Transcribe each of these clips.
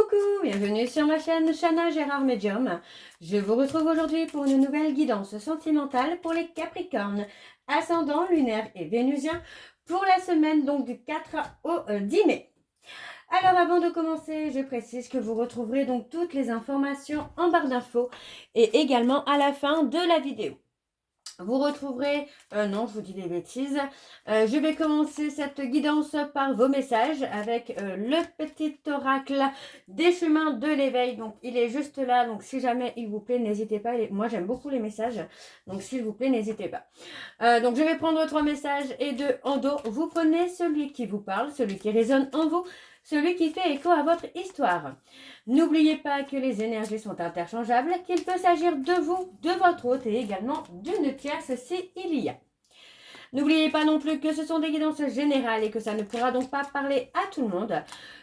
Coucou, bienvenue sur ma chaîne Chana Gérard Medium. Je vous retrouve aujourd'hui pour une nouvelle guidance sentimentale pour les Capricornes, ascendant lunaire et vénusien pour la semaine donc du 4 au 10 mai. Alors avant de commencer, je précise que vous retrouverez donc toutes les informations en barre d'infos et également à la fin de la vidéo. Vous retrouverez, non je vous dis des bêtises, je vais commencer cette guidance par vos messages avec le petit oracle des chemins de l'éveil. Donc il est juste là, donc si jamais il vous plaît, n'hésitez pas, moi j'aime beaucoup les messages, donc s'il vous plaît, n'hésitez pas. Donc je vais prendre 3 messages et en dos, vous prenez celui qui vous parle, celui qui résonne en vous, celui qui fait écho à votre histoire. N'oubliez pas que les énergies sont interchangeables, qu'il peut s'agir de vous, de votre hôte et également d'une tierce s'il y a. N'oubliez pas non plus que ce sont des guidances générales et que ça ne pourra donc pas parler à tout le monde.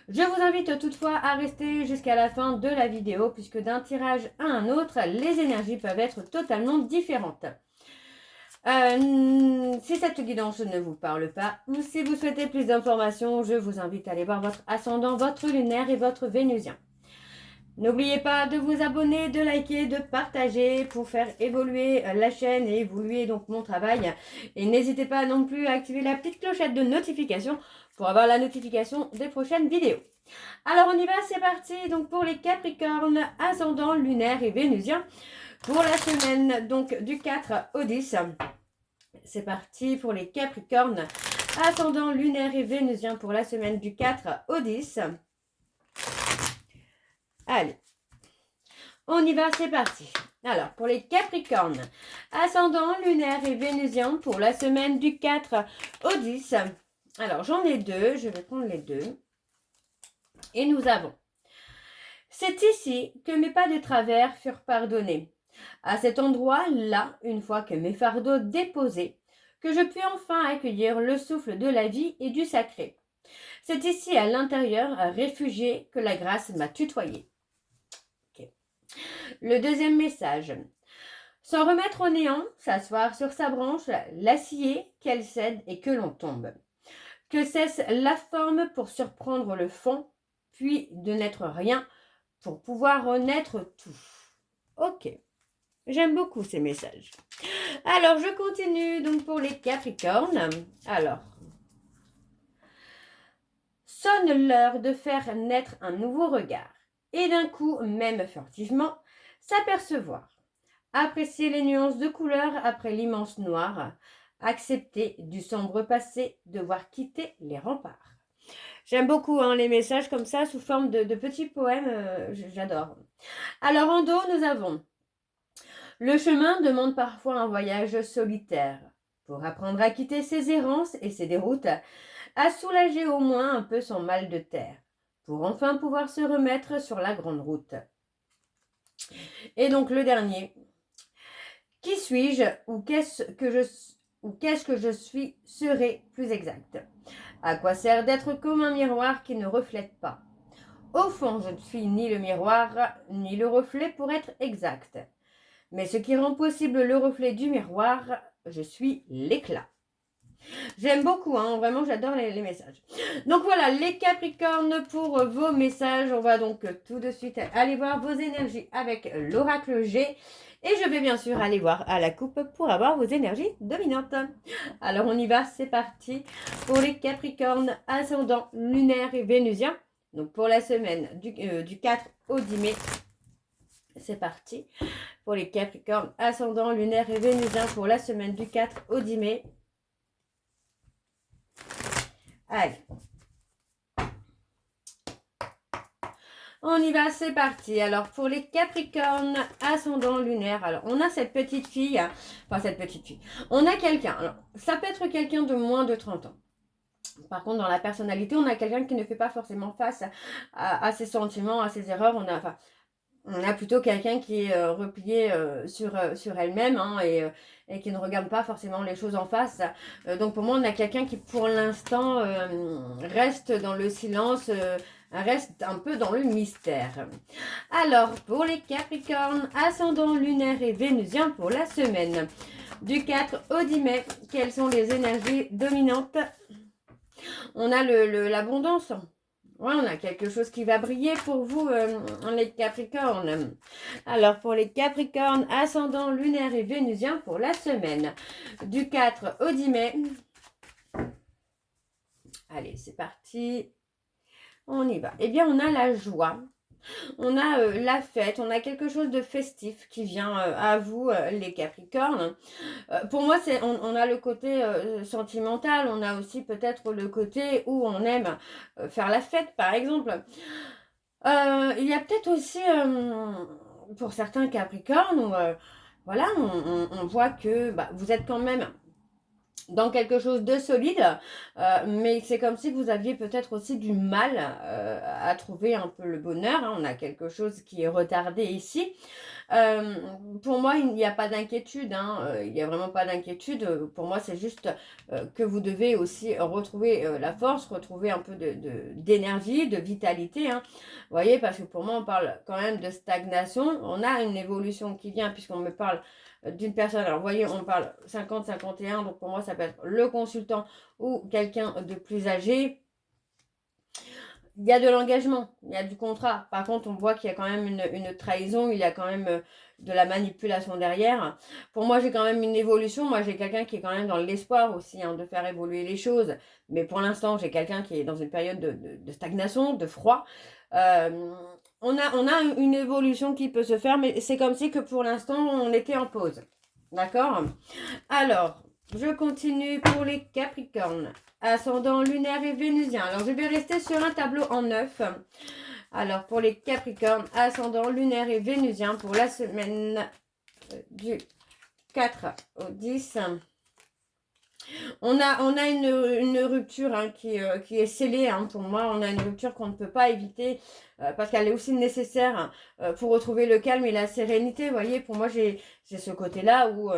Je vous invite toutefois à rester jusqu'à la fin de la vidéo puisque d'un tirage à un autre, les énergies peuvent être totalement différentes. Si cette guidance ne vous parle pas, ou si vous souhaitez plus d'informations, je vous invite à aller voir votre ascendant, votre lunaire et votre vénusien. N'oubliez pas de vous abonner, de liker, de partager pour faire évoluer la chaîne et évoluer donc mon travail. Et n'hésitez pas non plus à activer la petite clochette de notification pour avoir la notification des prochaines vidéos. Alors on y va, c'est parti donc pour les Capricornes, ascendant, lunaire et vénusien pour la semaine donc du 4 au 10. C'est parti pour les Capricornes, ascendant, lunaire et vénusien pour la semaine du 4 au 10. Allez, on y va, c'est parti. Alors, pour les Capricornes, ascendant, lunaire et vénusien pour la semaine du 4 au 10. Alors, j'en ai deux, je vais prendre les deux. Et nous avons. C'est ici que mes pas de travers furent pardonnés. À cet endroit-là, une fois que mes fardeaux déposés, que je pus enfin accueillir le souffle de la vie et du sacré. C'est ici, à l'intérieur, réfugié, que la grâce m'a tutoyé. Okay. Le deuxième message. Sans remettre au néant, s'asseoir sur sa branche, la scier, qu'elle cède et que l'on tombe. Que cesse la forme pour surprendre le fond, puis de n'être rien pour pouvoir renaître tout. Ok. J'aime beaucoup ces messages. Alors, je continue donc pour les Capricornes. Alors, sonne l'heure de faire naître un nouveau regard. Et d'un coup, même furtivement, s'apercevoir. Apprécier les nuances de couleurs après l'immense noir. Accepter du sombre passé, devoir quitter les remparts. J'aime beaucoup les messages comme ça, sous forme de petits poèmes. J'adore. Alors, en dos, nous avons... Le chemin demande parfois un voyage solitaire, pour apprendre à quitter ses errances et ses déroutes, à soulager au moins un peu son mal de terre, pour enfin pouvoir se remettre sur la grande route. Et donc le dernier, qui suis-je ou qu'est-ce que je suis serait plus exact. À quoi sert d'être comme un miroir qui ne reflète pas? Au fond, je ne suis ni le miroir, ni le reflet pour être exact. Mais ce qui rend possible le reflet du miroir, je suis l'éclat. J'aime beaucoup, vraiment j'adore les messages. Donc voilà, les Capricornes pour vos messages. On va donc tout de suite aller voir vos énergies avec l'oracle G. Et je vais bien sûr aller voir à la coupe pour avoir vos énergies dominantes. Alors on y va, c'est parti pour les Capricornes, ascendant, lunaire et vénusien. Donc pour la semaine du 4 au 10 mai. C'est parti pour les Capricornes, ascendant, lunaire et vénusien pour la semaine du 4 au 10 mai. Allez. On y va, c'est parti. Alors, pour les Capricornes, ascendant, lunaire. Alors, on a cette petite fille. Enfin, cette petite fille. On a quelqu'un. Alors, ça peut être quelqu'un de moins de 30 ans. Par contre, dans la personnalité, on a quelqu'un qui ne fait pas forcément face à ses sentiments, à ses erreurs. On a plutôt quelqu'un qui est replié sur elle-même et qui ne regarde pas forcément les choses en face. Donc pour moi, on a quelqu'un qui pour l'instant reste dans le silence, reste un peu dans le mystère. Alors pour les Capricornes, ascendant, lunaire et vénusien pour la semaine du 4 au 10 mai, quelles sont les énergies dominantes? On a l'abondance. Ouais, on a quelque chose qui va briller pour vous, les Capricornes. Alors, pour les Capricornes, ascendant lunaire et vénusien pour la semaine du 4 au 10 mai. Allez, c'est parti. On y va. Eh bien, on a la joie. On a la fête, on a quelque chose de festif qui vient à vous, les Capricornes. Pour moi, on a le côté sentimental, on a aussi peut-être le côté où on aime faire la fête, par exemple. Il y a peut-être aussi, pour certains Capricornes, où, voilà, on voit que vous êtes quand même dans quelque chose de solide, mais c'est comme si vous aviez peut-être aussi du mal à trouver un peu le bonheur, hein. On a quelque chose qui est retardé ici. Pour moi, il n'y a pas d'inquiétude, hein, il n'y a vraiment pas d'inquiétude. Pour moi, c'est juste que vous devez aussi retrouver la force, retrouver un peu d'énergie, de vitalité, hein. Vous voyez, parce que pour moi, on parle quand même de stagnation. On a une évolution qui vient, puisqu'on me parle d'une personne. Alors, vous voyez, on parle 50-51, donc pour moi, ça peut être le consultant ou quelqu'un de plus âgé. Il y a de l'engagement, il y a du contrat. Par contre, on voit qu'il y a quand même une trahison, il y a quand même de la manipulation derrière. Pour moi, j'ai quand même une évolution. Moi, j'ai quelqu'un qui est quand même dans l'espoir aussi, hein, de faire évoluer les choses. Mais pour l'instant, j'ai quelqu'un qui est dans une période de stagnation, de froid. On a une évolution qui peut se faire, mais c'est comme si que pour l'instant, on était en pause. D'accord? Alors, je continue pour les Capricornes. Ascendant lunaire et vénusien. Alors, je vais rester sur un tableau en 9. Alors, pour les Capricornes, ascendant lunaire et vénusien pour la semaine du 4 au 10. On a une rupture, hein, qui est scellée, hein, pour moi. On a une rupture qu'on ne peut pas éviter parce qu'elle est aussi nécessaire pour retrouver le calme et la sérénité. Vous voyez, pour moi, j'ai ce côté-là où...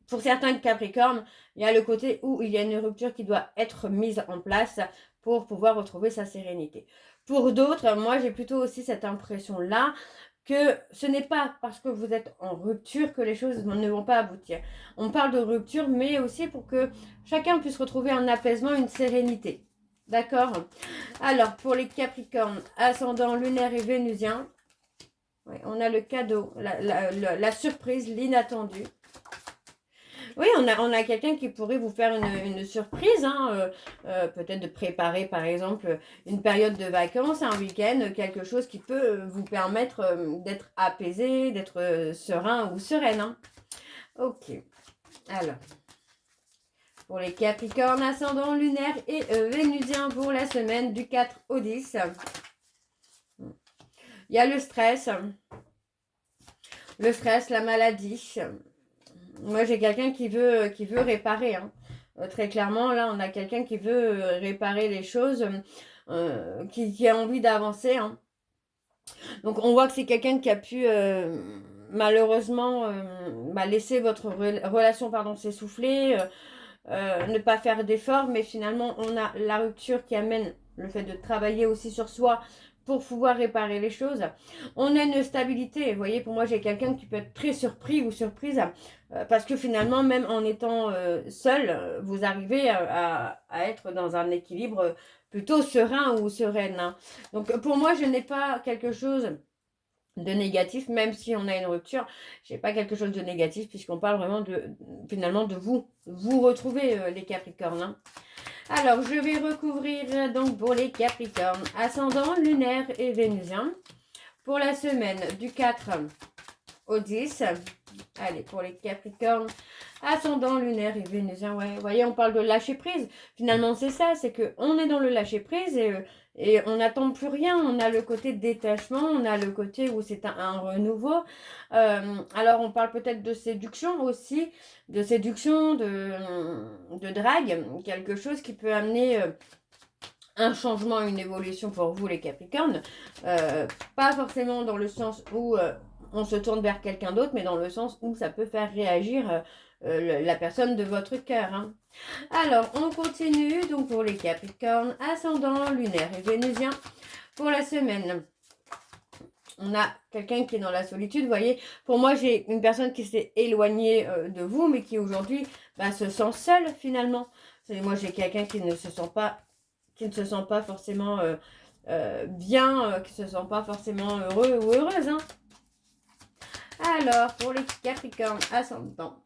pour certains Capricornes, il y a le côté où il y a une rupture qui doit être mise en place pour pouvoir retrouver sa sérénité. Pour d'autres, moi j'ai plutôt aussi cette impression-là que ce n'est pas parce que vous êtes en rupture que les choses ne vont pas aboutir. On parle de rupture, mais aussi pour que chacun puisse retrouver un apaisement, une sérénité. D'accord? Alors, pour les Capricornes, ascendant lunaire et vénusien, ouais, on a le cadeau, la surprise, l'inattendu. Oui, on a quelqu'un qui pourrait vous faire une surprise, hein, peut-être de préparer par exemple une période de vacances, un week-end, quelque chose qui peut vous permettre d'être apaisé, d'être serein ou sereine, hein. Ok, alors, pour les Capricornes, ascendant lunaire et vénusien pour la semaine du 4 au 10. Il y a le stress, la maladie. Moi, j'ai quelqu'un qui veut réparer, hein. Très clairement, là, on a quelqu'un qui veut réparer les choses, qui a envie d'avancer, hein. Donc, on voit que c'est quelqu'un qui a pu, malheureusement, laisser votre relation s'essouffler, ne pas faire d'efforts. Mais finalement, on a la rupture qui amène le fait de travailler aussi sur soi pour pouvoir réparer les choses. On a une stabilité. Vous voyez, pour moi, j'ai quelqu'un qui peut être très surpris ou surprise parce que finalement, même en étant seul, vous arrivez à être dans un équilibre plutôt serein ou sereine, hein. Donc, pour moi, je n'ai pas quelque chose de négatif, même si on a une rupture, je n'ai pas quelque chose de négatif puisqu'on parle vraiment finalement de vous retrouvez les Capricornes, hein. Alors, je vais recouvrir donc pour les Capricornes, ascendant lunaire et vénusien, pour la semaine du 4 au 10. Allez, pour les Capricornes, ascendant lunaire et vénusien, ouais, vous voyez, on parle de lâcher prise. Finalement, c'est ça, c'est qu'on est dans le lâcher prise et on n'attend plus rien. On a le côté détachement, on a le côté où c'est un renouveau. Alors, on parle peut-être de séduction aussi, de séduction, de drague, quelque chose qui peut amener un changement, une évolution pour vous, les Capricornes. Pas forcément dans le sens où on se tourne vers quelqu'un d'autre, mais dans le sens où ça peut faire réagir la personne de votre cœur, hein. Alors, on continue donc pour les Capricornes, ascendant lunaire et vénusien pour la semaine. On a quelqu'un qui est dans la solitude, vous voyez. Pour moi, j'ai une personne qui s'est éloignée de vous, mais qui aujourd'hui se sent seule finalement. Moi, j'ai quelqu'un qui ne se sent pas qui ne se sent pas forcément bien, qui ne se sent pas forcément heureux ou heureuse. Hein. Alors, pour les Capricornes ascendants,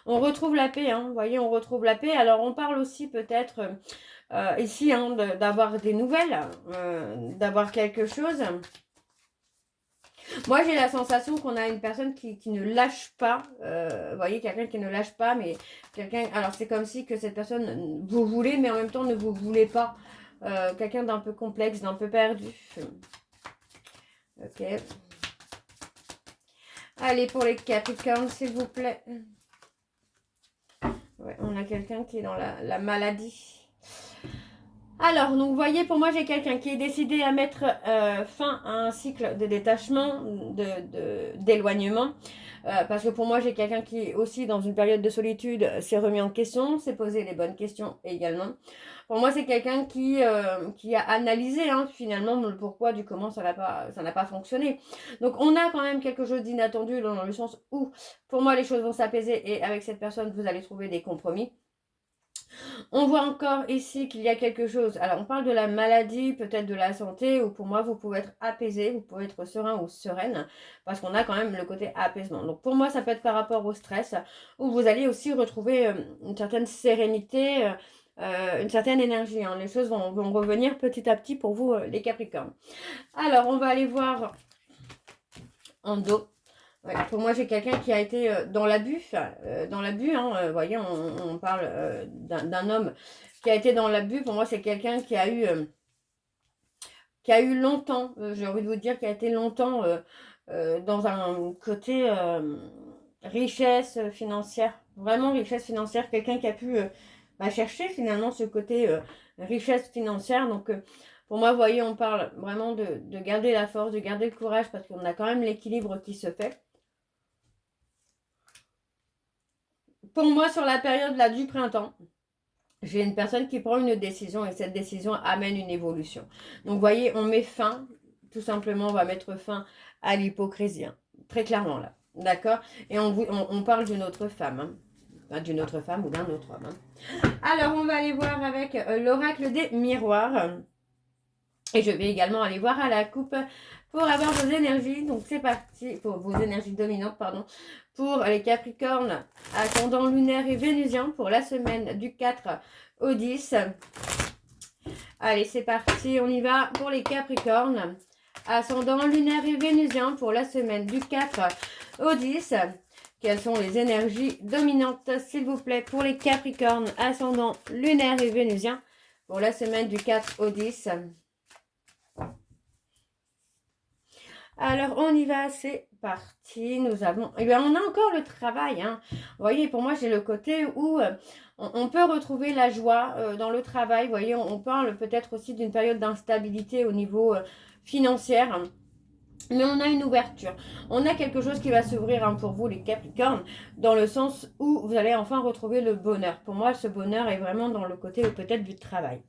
on retrouve la paix, hein, vous voyez, on retrouve la paix. Alors, on parle aussi peut-être ici hein, d'avoir des nouvelles, d'avoir quelque chose. Moi, j'ai la sensation qu'on a une personne qui ne lâche pas. Vous voyez, quelqu'un qui ne lâche pas, mais quelqu'un... Alors, c'est comme si que cette personne, vous voulez, mais en même temps, ne vous voulez pas. Quelqu'un d'un peu complexe, d'un peu perdu. Ok. Allez, pour les Capricornes, s'il vous plaît. Ouais, on a quelqu'un qui est dans la maladie. Alors, donc, vous voyez, pour moi, j'ai quelqu'un qui est décidé à mettre fin à un cycle de détachement, d'éloignement. Parce que pour moi, j'ai quelqu'un qui, aussi, dans une période de solitude, s'est remis en question, s'est posé les bonnes questions également. Pour moi, c'est quelqu'un qui a analysé, hein, finalement, le pourquoi du comment ça n'a pas fonctionné. Donc, on a quand même quelque chose d'inattendu dans le sens où, pour moi, les choses vont s'apaiser et avec cette personne, vous allez trouver des compromis. On voit encore ici qu'il y a quelque chose. Alors, on parle de la maladie, peut-être de la santé, où pour moi, vous pouvez être apaisé, vous pouvez être serein ou sereine, parce qu'on a quand même le côté apaisement. Donc, pour moi, ça peut être par rapport au stress, où vous allez aussi retrouver une certaine sérénité, une certaine énergie. Hein. Les choses vont revenir petit à petit pour vous, les Capricornes. Alors, on va aller voir en dos. Ouais, pour moi, j'ai quelqu'un qui a été dans l'abus. Vous voyez, on parle d'un homme qui a été dans l'abus. Pour moi, c'est quelqu'un qui a eu longtemps, j'ai envie de vous dire, qui a été longtemps dans un côté richesse financière. Vraiment richesse financière. Quelqu'un qui a pu chercher finalement ce côté richesse financière. Donc, pour moi, vous voyez, on parle vraiment de garder la force, de garder le courage parce qu'on a quand même l'équilibre qui se fait. Pour moi, sur la période là, du printemps, j'ai une personne qui prend une décision et cette décision amène une évolution. Donc, vous voyez, on met fin, tout simplement, on va mettre fin à l'hypocrisie. Hein, très clairement, là. D'accord. Et on parle d'une autre femme. Hein. Enfin, d'une autre femme ou d'un autre homme. Hein. Alors, on va aller voir avec l'oracle des miroirs. Et je vais également aller voir à la coupe pour avoir vos énergies. Donc, c'est parti. Pour vos énergies dominantes, pardon. Pour les Capricornes, ascendant lunaire et vénusien pour la semaine du 4 au 10. Allez, c'est parti. On y va pour les Capricornes, ascendant lunaire et vénusien pour la semaine du 4 au 10. Quelles sont les énergies dominantes, s'il vous plaît, pour les Capricornes, ascendant lunaire et vénusien pour la semaine du 4 au 10. Alors, on y va, c'est parti. Nous avons... Eh bien, on a encore le travail. Hein. Vous voyez, pour moi, j'ai le côté où on peut retrouver la joie dans le travail. Vous voyez, on parle peut-être aussi d'une période d'instabilité au niveau financier. Mais on a une ouverture. On a quelque chose qui va s'ouvrir hein, pour vous, les Capricornes, dans le sens où vous allez enfin retrouver le bonheur. Pour moi, ce bonheur est vraiment dans le côté peut-être du travail.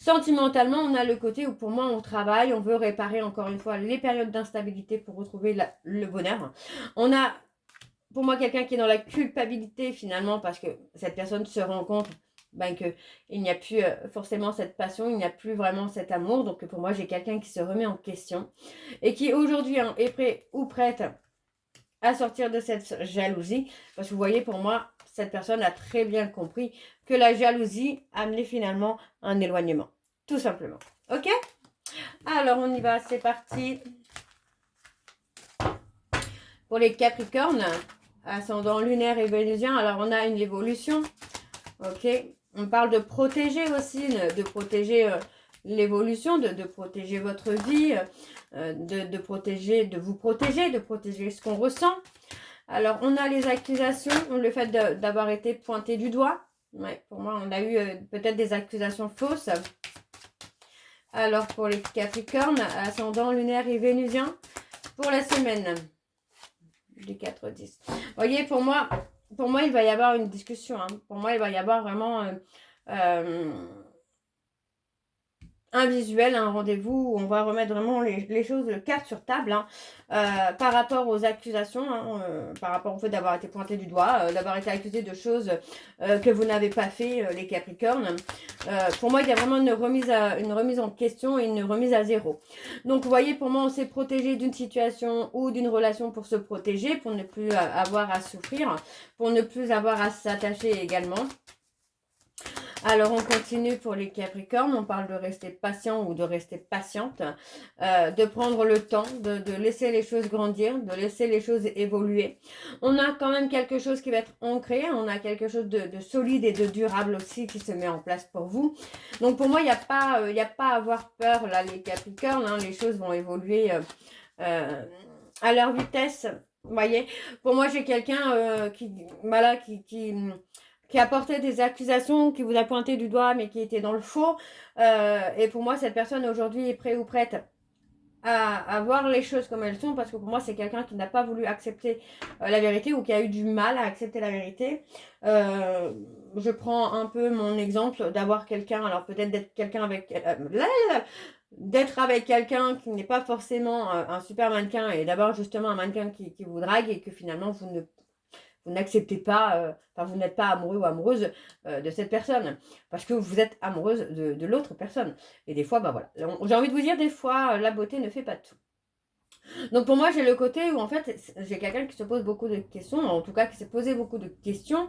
Sentimentalement, on a le côté où pour moi on travaille, on veut réparer encore une fois les périodes d'instabilité pour retrouver le bonheur. On a pour moi quelqu'un qui est dans la culpabilité finalement parce que cette personne se rend compte qu'il n'y a plus forcément cette passion, il n'y a plus vraiment cet amour. Donc pour moi j'ai quelqu'un qui se remet en question et qui aujourd'hui hein, est prêt ou prête à sortir de cette jalousie. Parce que vous voyez pour moi cette personne a très bien compris que la jalousie amenait finalement un éloignement. Tout simplement. Ok? Alors, on y va. C'est parti. Pour les Capricornes, ascendant lunaire et vénusien, alors on a une évolution. Ok? On parle de protéger aussi, de protéger l'évolution, de protéger votre vie, de protéger, de vous protéger, de protéger ce qu'on ressent. Alors, on a les accusations, le fait d'avoir été pointé du doigt. Ouais, pour moi, on a eu peut-être des accusations fausses. Alors, pour les Capricornes, ascendant lunaire et vénusien, pour la semaine du 4-10. Vous voyez, pour moi, il va y avoir une discussion. Hein. Pour moi, il va y avoir vraiment un visuel, un rendez-vous où on va remettre vraiment les choses, le cartes sur table, hein, par rapport aux accusations, hein, par rapport au fait d'avoir été pointé du doigt, d'avoir été accusé de choses que vous n'avez pas fait, les Capricornes. Pour moi, il y a vraiment une remise en question et une remise à zéro. Donc, vous voyez, pour moi, on s'est protégé d'une situation ou d'une relation pour se protéger, pour ne plus avoir à souffrir, pour ne plus avoir à s'attacher également. Alors, on continue pour les Capricornes. On parle de rester patient ou de rester patiente, de prendre le temps, de laisser les choses grandir, de laisser les choses évoluer. On a quand même quelque chose qui va être ancré. On a quelque chose de solide et de durable aussi qui se met en place pour vous. Donc, pour moi, il n'y a pas à avoir peur, là, les Capricornes. Hein, les choses vont évoluer à leur vitesse. Vous voyez, pour moi, j'ai quelqu'un voilà, qui a porté des accusations, qui vous a pointé du doigt, mais qui était dans le faux. Et pour moi, cette personne aujourd'hui est prête ou prête à voir les choses comme elles sont, parce que pour moi, c'est quelqu'un qui n'a pas voulu accepter la vérité ou qui a eu du mal à accepter la vérité. Je prends un peu mon exemple d'avoir quelqu'un, alors peut-être d'être quelqu'un avec... d'être avec quelqu'un qui n'est pas forcément un super mannequin et d'abord justement un mannequin qui vous drague et que finalement vous n'acceptez pas, enfin vous n'êtes pas amoureux ou amoureuse de cette personne parce que vous êtes amoureuse de l'autre personne. Et des fois, bah voilà, j'ai envie de vous dire, des fois, la beauté ne fait pas tout. Donc pour moi, j'ai le côté où en fait, j'ai quelqu'un qui se pose beaucoup de questions, en tout cas qui s'est posé beaucoup de questions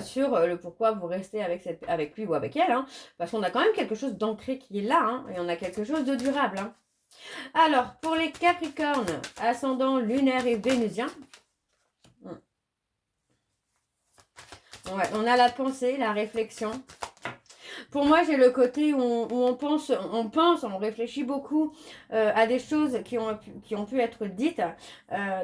sur le pourquoi vous restez avec lui ou avec elle, hein, parce qu'on a quand même quelque chose d'ancré qui est là, hein, et on a quelque chose de durable. Hein. Alors, pour les Capricornes, ascendant lunaire et vénusien, ouais, on a la pensée, la réflexion. Pour moi, j'ai le côté où on pense, on réfléchit beaucoup à des choses qui ont pu être dites,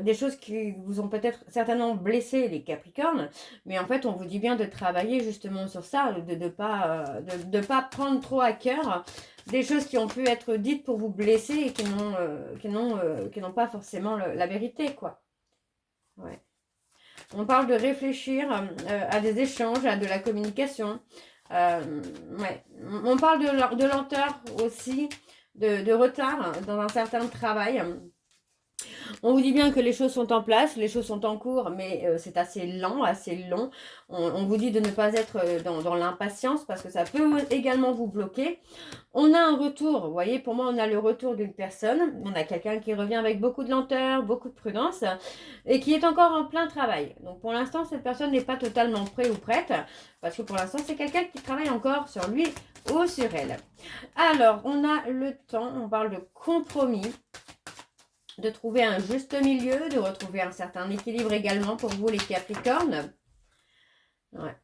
des choses qui vous ont peut-être certainement blessé les Capricornes, mais en fait, on vous dit bien de travailler justement sur ça, de pas prendre trop à cœur des choses qui ont pu être dites pour vous blesser et qui n'ont pas forcément la vérité, quoi. Ouais. On parle de réfléchir à des échanges, à de la communication. Ouais. On parle de lenteur aussi, de retard dans un certain travail. On vous dit bien que les choses sont en place, les choses sont en cours, mais c'est assez lent, assez long. On vous dit de ne pas être dans l'impatience parce que ça peut également vous bloquer. On a un retour, vous voyez, pour moi, on a le retour d'une personne. On a quelqu'un qui revient avec beaucoup de lenteur, beaucoup de prudence et qui est encore en plein travail. Donc pour l'instant, cette personne n'est pas totalement prête ou prête parce que pour l'instant, c'est quelqu'un qui travaille encore sur lui ou sur elle. Alors, on a le temps, on parle de compromis, de trouver un juste milieu, de retrouver un certain équilibre également pour vous les Capricornes. Ouais.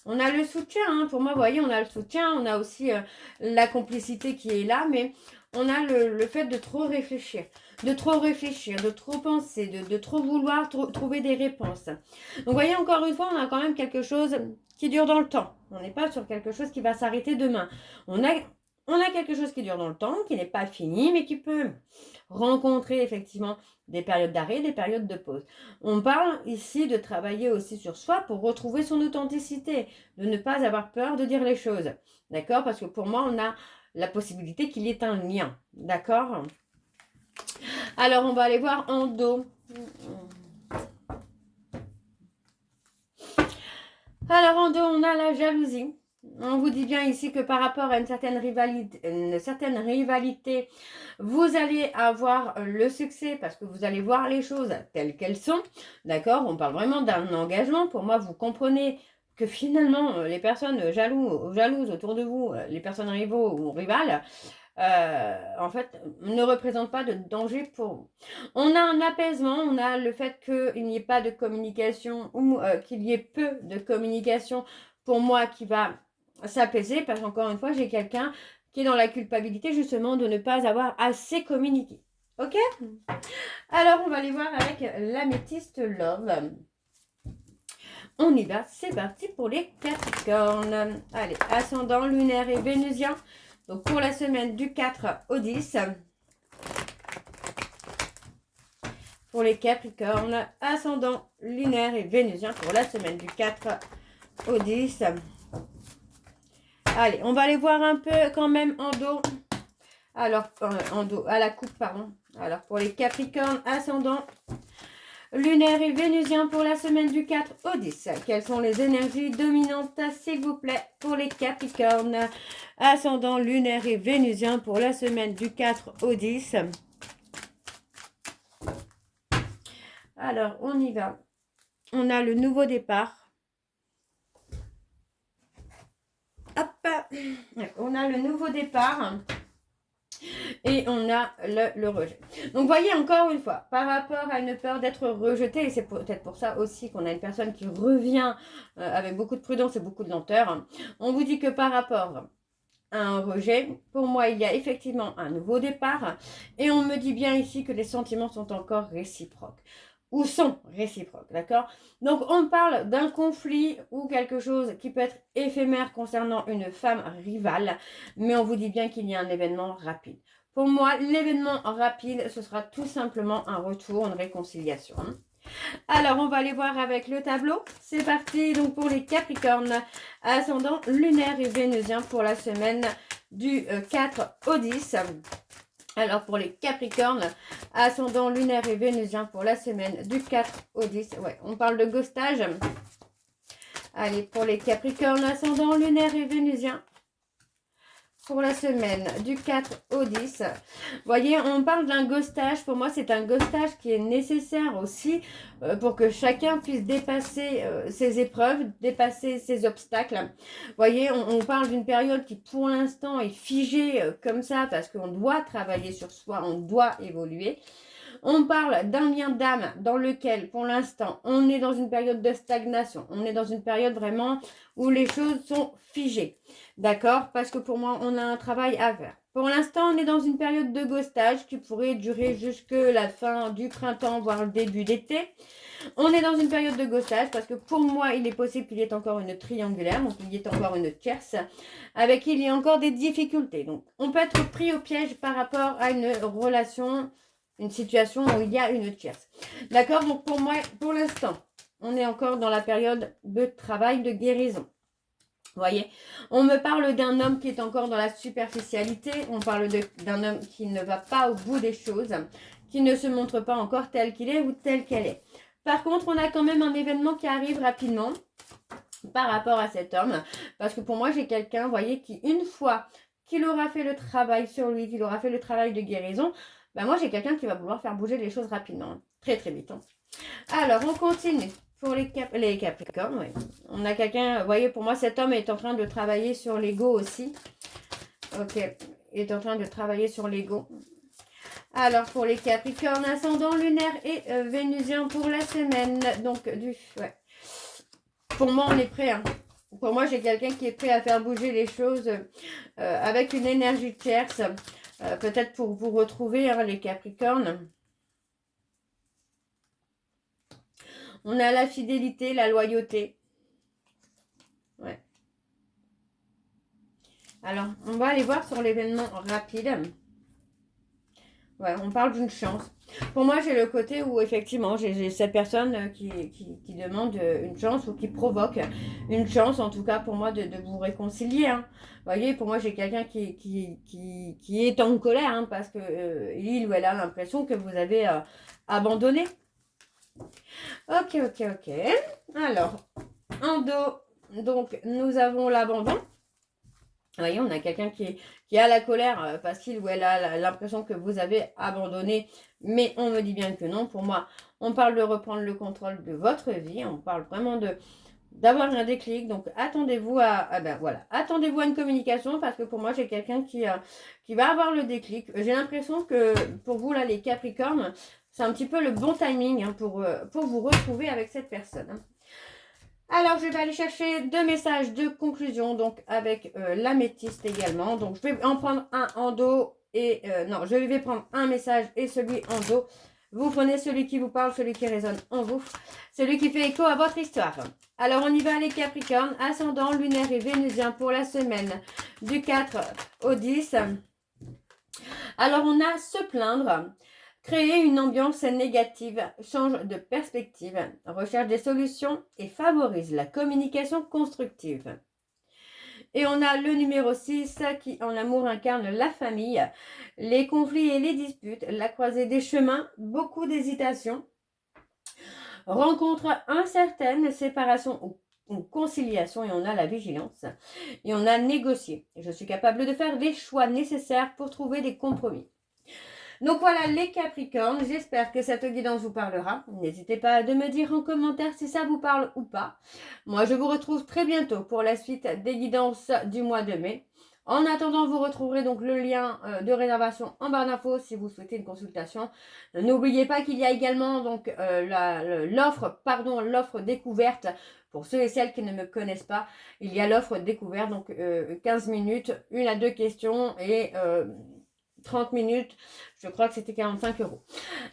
On a le soutien, hein. Pour moi, vous voyez, on a le soutien, on a aussi la complicité qui est là, mais on a le fait de trop réfléchir, de trop penser, de trop vouloir trouver des réponses. Donc, vous voyez, encore une fois, on a quand même quelque chose qui dure dans le temps. On n'est pas sur quelque chose qui va s'arrêter demain. On a quelque chose qui dure dans le temps, qui n'est pas fini, mais qui peut rencontrer effectivement des périodes d'arrêt, des périodes de pause. On parle ici de travailler aussi sur soi pour retrouver son authenticité, de ne pas avoir peur de dire les choses. D'accord? Parce que pour moi, on a la possibilité qu'il y ait un lien. D'accord? Alors, on va aller voir en dos. Alors, en dos, on a la jalousie. On vous dit bien ici que par rapport à une certaine rivalité, vous allez avoir le succès parce que vous allez voir les choses telles qu'elles sont. D'accord? On parle vraiment d'un engagement. Pour moi, vous comprenez que finalement, les personnes jalouses autour de vous, les personnes rivaux ou rivales, en fait, ne représentent pas de danger pour vous. On a un apaisement, on a le fait qu'il n'y ait pas de communication ou qu'il y ait peu de communication pour moi qui va s'apaiser parce qu'encore une fois, j'ai quelqu'un qui est dans la culpabilité justement de ne pas avoir assez communiqué. Ok? Alors, on va aller voir avec l'améthyste Love. On y va, c'est parti pour les Capricornes. Allez, ascendant, lunaire et vénusien. Donc, pour la semaine du 4 au 10. Pour les Capricornes, ascendant, lunaire et vénusien. Pour la semaine du 4 au 10. Allez, on va aller voir un peu quand même en dos. Alors, en dos, à la coupe, pardon. Alors, pour les Capricornes, ascendant lunaire et vénusien pour la semaine du 4 au 10. Quelles sont les énergies dominantes, s'il vous plaît, pour les Capricornes, ascendant lunaire et vénusien pour la semaine du 4 au 10. Alors, on y va. On a le nouveau départ. Hop, on a le nouveau départ. Et on a le rejet. Donc, voyez, encore une fois, par rapport à une peur d'être rejeté, et c'est peut-être pour ça aussi qu'on a une personne qui revient avec beaucoup de prudence et beaucoup de lenteur, on vous dit que par rapport à un rejet, pour moi, il y a effectivement un nouveau départ, et on me dit bien ici que les sentiments sont encore réciproques. Ou sont réciproques, d'accord? Donc, on parle d'un conflit ou quelque chose qui peut être éphémère concernant une femme rivale, mais on vous dit bien qu'il y a un événement rapide. Pour moi, l'événement rapide, ce sera tout simplement un retour, une réconciliation. Alors, on va aller voir avec le tableau. C'est parti, donc pour les Capricornes, ascendant lunaire et vénusien pour la semaine du 4 au 10. Alors, pour les Capricornes, ascendant lunaire et vénusien pour la semaine du 4 au 10. Ouais, on parle de ghostage. Allez, pour les Capricornes, ascendant lunaire et vénusien pour la semaine du 4 au 10. Voyez, on parle d'un ghostage. Pour moi, c'est un ghostage qui est nécessaire aussi pour que chacun puisse dépasser ses épreuves, dépasser ses obstacles. Voyez, on parle d'une période qui, pour l'instant, est figée comme ça parce qu'on doit travailler sur soi, on doit évoluer. On parle d'un lien d'âme dans lequel, pour l'instant, on est dans une période de stagnation. On est dans une période vraiment où les choses sont figées. D'accord? Parce que pour moi, on a un travail à faire. Pour l'instant, on est dans une période de ghostage qui pourrait durer jusque la fin du printemps, voire le début d'été. On est dans une période de ghostage parce que pour moi, il est possible qu'il y ait encore une triangulaire, donc il y ait encore une tierce, avec qui il y a encore des difficultés. Donc, on peut être pris au piège par rapport à une relation, une situation où il y a une tierce. D'accord? Donc, pour moi, pour l'instant, on est encore dans la période de travail, de guérison. Vous voyez, on me parle d'un homme qui est encore dans la superficialité, on parle d'un homme qui ne va pas au bout des choses, qui ne se montre pas encore tel qu'il est ou tel qu'elle est. Par contre, on a quand même un événement qui arrive rapidement par rapport à cet homme, parce que pour moi, j'ai quelqu'un, vous voyez, qui une fois qu'il aura fait le travail sur lui, qu'il aura fait le travail de guérison, ben moi, j'ai quelqu'un qui va vouloir faire bouger les choses rapidement, très très vite. Alors, on continue. Pour les Capricornes, oui. On a quelqu'un, vous voyez, pour moi, cet homme est en train de travailler sur l'ego aussi. Ok, il est en train de travailler sur l'ego. Alors, pour les Capricornes, ascendant lunaire et vénusien pour la semaine. Donc, ouais. Pour moi, on est prêt. Hein. Pour moi, j'ai quelqu'un qui est prêt à faire bouger les choses avec une énergie tierce. Peut-être pour vous retrouver, hein, les Capricornes. On a la fidélité, la loyauté. Ouais. Alors, on va aller voir sur l'événement rapide. Ouais, on parle d'une chance. Pour moi, j'ai le côté où, effectivement, j'ai cette personne qui demande une chance ou qui provoque une chance, en tout cas, pour moi, de vous réconcilier. Hein. Vous voyez, pour moi, j'ai quelqu'un qui est en colère hein, parce que il ou elle a l'impression que vous avez abandonné. Ok. Alors, en dos, donc, nous avons l'abandon. Vous voyez, on a quelqu'un qui a la colère parce qu'il ou elle a l'impression que vous avez abandonné, mais on me dit bien que non. Pour moi, on parle de reprendre le contrôle de votre vie. On parle vraiment d'avoir un déclic. Donc, attendez-vous attendez-vous à une communication parce que pour moi, j'ai quelqu'un qui va avoir le déclic. J'ai l'impression que pour vous, là, les Capricornes, c'est un petit peu le bon timing hein, pour vous retrouver avec cette personne. Hein. Alors, je vais aller chercher 2 messages de conclusion, donc avec l'améthyste également. Donc, je vais en prendre un en dos et... non, je vais prendre un message et celui en dos. Vous prenez celui qui vous parle, celui qui résonne en vous, celui qui fait écho à votre histoire. Alors, on y va les Capricornes, ascendant, lunaire et vénusien pour la semaine du 4 au 10. Alors, on a se plaindre. Créer une ambiance négative, change de perspective, recherche des solutions et favorise la communication constructive. Et on a le numéro 6 qui en amour incarne la famille, les conflits et les disputes, la croisée des chemins, beaucoup d'hésitation, rencontre incertaine, séparation ou conciliation, et on a la vigilance et on a négocié. Je suis capable de faire les choix nécessaires pour trouver des compromis. Donc voilà les Capricornes, j'espère que cette guidance vous parlera. N'hésitez pas à me dire en commentaire si ça vous parle ou pas. Moi je vous retrouve très bientôt pour la suite des guidances du mois de mai. En attendant, vous retrouverez donc le lien de réservation en barre d'infos si vous souhaitez une consultation. N'oubliez pas qu'il y a également donc l'offre découverte. Pour ceux et celles qui ne me connaissent pas, il y a l'offre découverte, donc 15 minutes, 1 à 2 questions et 30 minutes, je crois que c'était 45 €.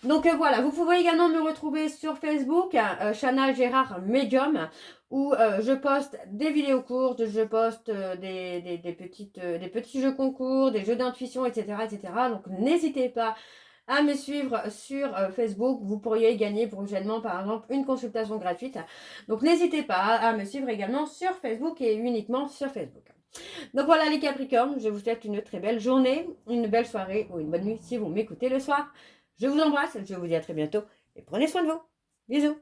Donc voilà, vous pouvez également me retrouver sur Facebook, Chana Gérard Medium, où je poste des vidéos courtes, je poste des petits jeux concours, des jeux d'intuition, etc., etc. Donc n'hésitez pas à me suivre sur Facebook. Vous pourriez gagner prochainement, par exemple, une consultation gratuite. Donc n'hésitez pas à me suivre également sur Facebook et uniquement sur Facebook. Donc voilà les Capricornes, je vous souhaite une très belle journée, une belle soirée ou une bonne nuit si vous m'écoutez le soir. Je vous embrasse, je vous dis à très bientôt et prenez soin de vous. Bisous.